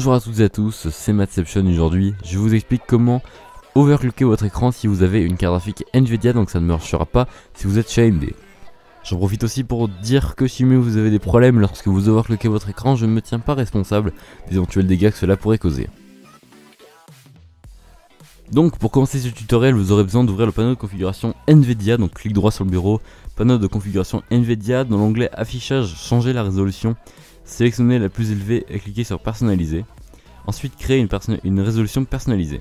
Bonjour à toutes et à tous, c'est Mattception. Aujourd'hui je vous explique comment overclocker votre écran si vous avez une carte graphique Nvidia, donc ça ne marchera pas si vous êtes chez AMD. J'en profite aussi pour dire que si vous avez des problèmes lorsque vous overclockez votre écran, je ne me tiens pas responsable des éventuels dégâts que cela pourrait causer. Donc pour commencer ce tutoriel, vous aurez besoin d'ouvrir le panneau de configuration Nvidia, donc clic droit sur le bureau, panneau de configuration Nvidia, dans l'onglet affichage, changer la résolution, sélectionnez la plus élevée et cliquez sur personnaliser. Ensuite créer une résolution personnalisée.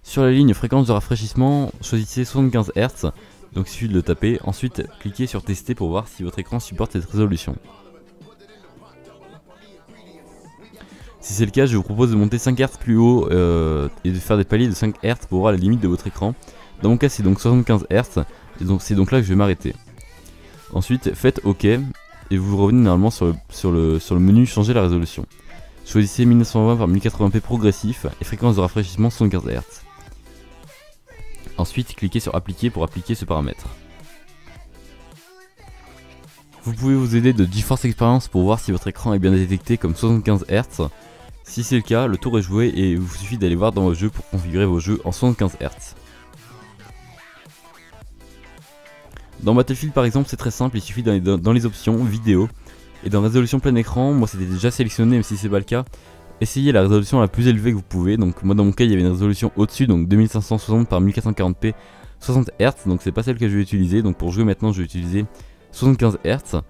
Sur la ligne fréquence de rafraîchissement, choisissez 75 Hz, donc il suffit de le taper, ensuite cliquez sur tester pour voir si votre écran supporte cette résolution. Si c'est le cas, je vous propose de monter 5 Hz plus haut et de faire des paliers de 5 Hz pour voir la limite de votre écran. Dans mon cas c'est donc 75 Hz, et donc c'est donc là que je vais m'arrêter. Ensuite faites OK, et vous revenez normalement sur le menu changer la résolution. Choisissez 1920 par 1080p progressif et fréquence de rafraîchissement 75 Hz. Ensuite cliquez sur appliquer pour appliquer ce paramètre. Vous pouvez vous aider de GeForce Experience pour voir si votre écran est bien détecté comme 75 Hz. Si c'est le cas, le tour est joué et il vous suffit d'aller voir dans vos jeux pour configurer vos jeux en 75 Hz. Dans Battlefield par exemple c'est très simple, il suffit d'aller dans les options vidéo et dans résolution plein écran, moi c'était déjà sélectionné même si c'est pas le cas. Essayez la résolution la plus élevée que vous pouvez, donc moi dans mon cas il y avait une résolution au-dessus, donc 2560 par 1440p 60 Hz, donc c'est pas celle que je vais utiliser, donc pour jouer maintenant je vais utiliser 75 Hz.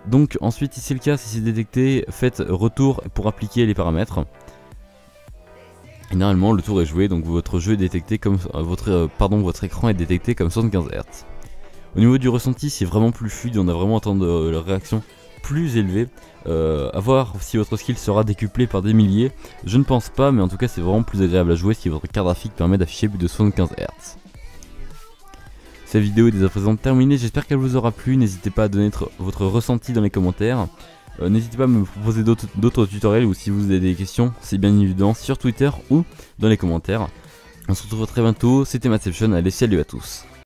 Donc ensuite si c'est le cas, si c'est détecté, faites retour pour appliquer les paramètres. Et normalement le tour est joué, donc votre jeu est détecté comme votre écran est détecté comme 75 Hz. Au niveau du ressenti c'est vraiment plus fluide, on a vraiment un temps de réaction plus élevé. À voir si votre skill sera décuplé par des milliers, je ne pense pas, mais en tout cas c'est vraiment plus agréable à jouer si votre carte graphique permet d'afficher plus de 75 Hz. Cette vidéo est déjà présent terminée, j'espère qu'elle vous aura plu, n'hésitez pas à donner votre ressenti dans les commentaires. N'hésitez pas à me proposer d'autres tutoriels ou si vous avez des questions, c'est bien évident sur Twitter ou dans les commentaires. On se retrouve très bientôt, c'était Mattception, allez salut à tous.